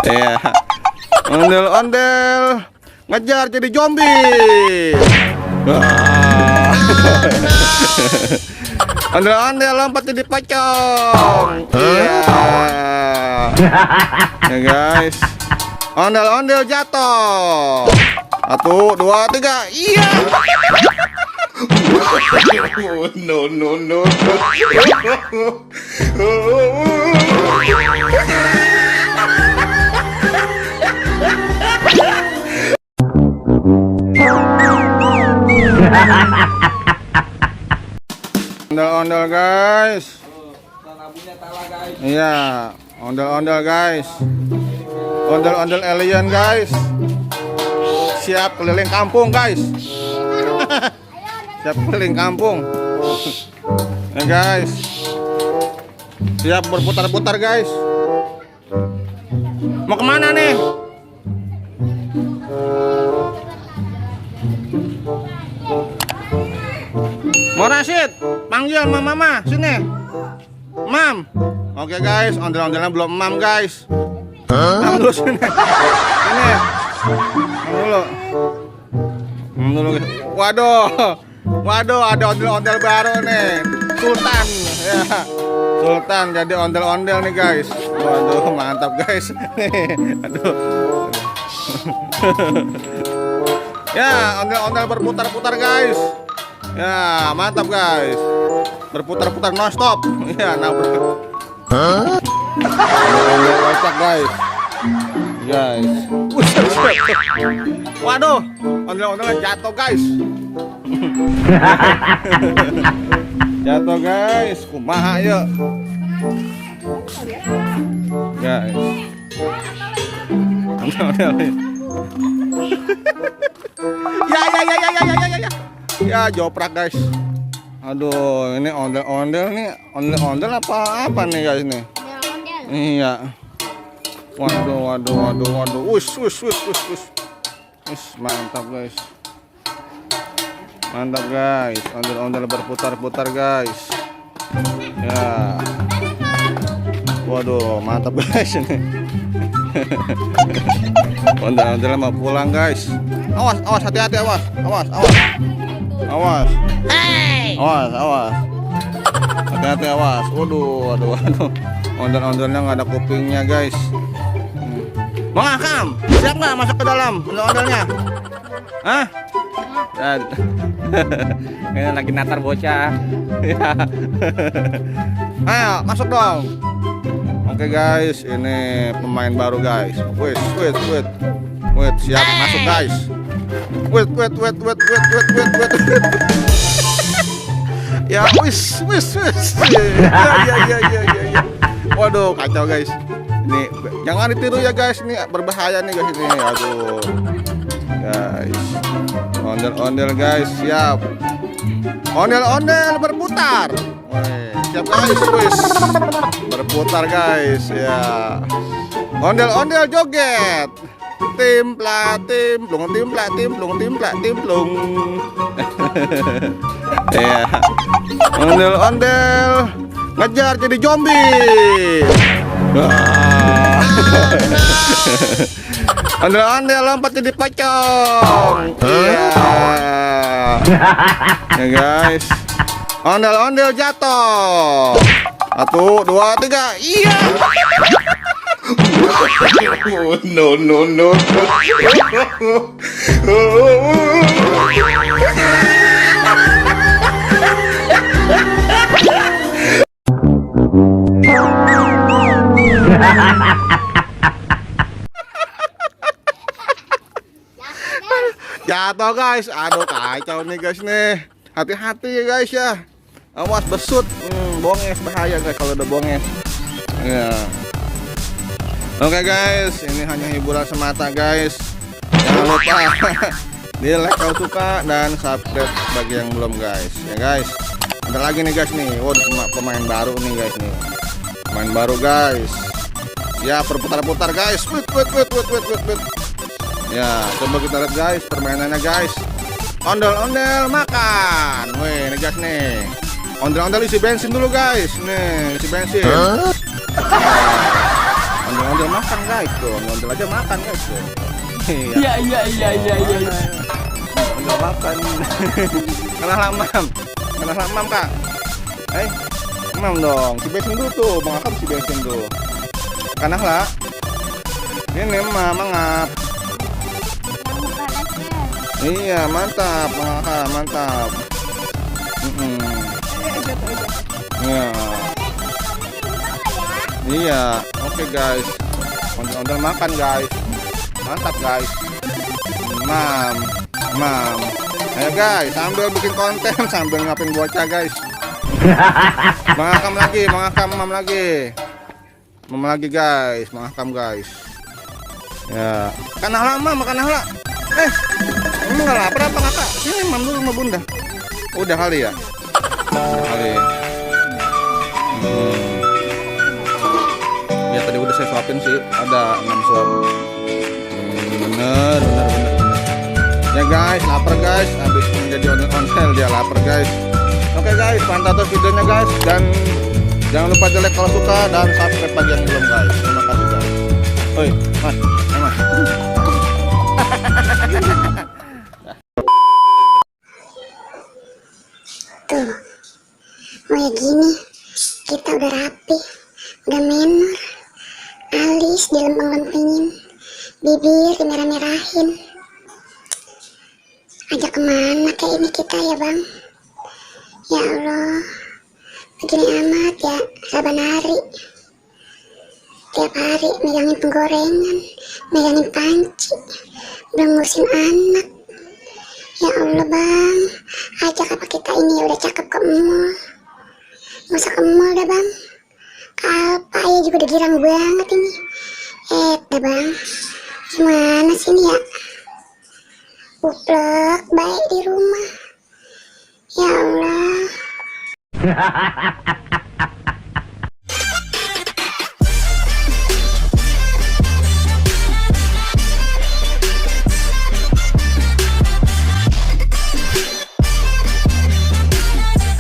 Iya. Ondel-ondel ngejar jadi zombie. Wah. Ondel-ondel lompat jadi pocong. Iya. Ya guys. Ondel-ondel jatuh. 1, 2, 3. Iya. No, no, no, no. Ondel-ondel guys. Iya, ondel-ondel guys. Ondel-ondel alien guys. Siap keliling kampung guys. Siap keliling kampung. Ya guys. Siap berputar-putar guys. Mau kemana nih? Mau Rasid, panggil mama, sini. Mam. Oke guys, ondel-ondelnya belum mam guys. Mam dulu sini. Sini. Mam dulu. Mam dulu. Waduh, ada ondel-ondel baru nih. Sultan. Ya. Sultan jadi ondel-ondel nih guys. Waduh, mantap guys. Aduh. Ya, ondel-ondel berputar-putar guys. Ya, mantap guys. Berputar-putar non stop. Ya, nabrak. Ondel kocak guys. Guys. Waduh, ondel-ondel jatuh guys. Jatuh guys. Kumaha yuk. Guys. Ondel-ondel. Ya. Ya, joprak guys. Aduh, ini ondel-ondel nih. Ondel-ondel apa nih guys nih? Ondel-ondel. Iya. Waduh. Wus. Mantap guys. Mantap guys. Ondel-ondel berputar-putar guys. Ya. Waduh, mantap guys ini. Ondel-ondel mau pulang guys. Awas, hati-hati, awas. Awas. Hati-hati, awas. Waduh. Ondel-ondelnya nggak ada kupingnya guys. Bang Akam, siap nggak masuk ke dalam ondel-ondelnya? Hah? Ini lagi natar bocah. Ayo, masuk dong. Oke guys, ini pemain baru guys. Wait. Siap masuk guys. Wait. Ya, wis. Ya. Waduh, kacau guys. Ini jangan ditiru ya guys, ini berbahaya nih guys ini. Aduh. Guys. Ondel-ondel guys, siap. Ondel-ondel berputar. Siap guys, wis. Berputar guys, ya. Ondel-ondel joget. Timplung. Ya. Ondel-ondel ngejar jadi zombie. Wah. Ondel-ondel lompat jadi pocong. Iya. Ya guys. Ondel-ondel jatuh. 1, 2, 3. Iya. No, no, no. Jatuh guys. Aduh, kacau nih guys nih. Hati-hati ya guys ya. Awas besut. Bonges bahaya guys kalau udah bonges. Ya. Oke guys, ini hanya hiburan semata guys. Jangan lupa di like kalau suka dan subscribe bagi yang belum guys. Ya guys. Ada lagi nih guys nih. Waduh, pemain baru nih guys nih. Pemain baru guys. Ya, berputar-putar guys. Wait. Ya, coba kita lihat guys permainannya guys. Ondel-ondel makan. Wih, ini guys nih. Ondel-ondel isi bensin dulu guys. Nih, isi bensin. Ondel-ondel makan guys tuh, ondel aja makan guys tuh. Iya. Ondel makan. Kalah lamam. Kalah lamam kak. Mam dong. Si bensin dulu tuh, Bang Akam si bensin tuh. Kanah lah. Ini mangap. Iya mantap, Bang Akam mantap. Iya. Iya, oke guys. Ondel-ondel makan guys. Mantap guys. Mam. Ayo guys, sambil bikin konten sambil ngapain bocah guys. Mengakam lagi, mam lagi guys, mengakam guys. Ya, kanah lama makan lah. Emang nggak lapar apa kakak? Sini mam dulu sama bunda. Udah kali ya. Udah kali. Ya tadi udah saya suapin sih, ada 6 suap. Bener. Ya guys, lapar guys, habis menjadi ondel dia lapar guys. Oke guys, pantau terus videonya guys, dan jangan lupa like kalau suka dan subscribe bagi yang belum guys. Terima kasih guys. Oi, mas. Tuh, kayak gini kita udah rapi, udah menor, alis dilempeng-lempengin, bibir dimerah-merahin. Ajak kemana kayak ini kita ya bang? Ya Allah, begini amat ya, saban hari. Tiap hari megangin penggorengan, megangin panci, belum ngurusin anak. Ya Allah bang, ajak apa kita ini ya udah cakep ke mall. Nggak usah ke mall dah bang. Apa ya juga udah girang banget ini. Dah bang, gimana sih ini ya? Uplek baik di rumah. Ya Allah.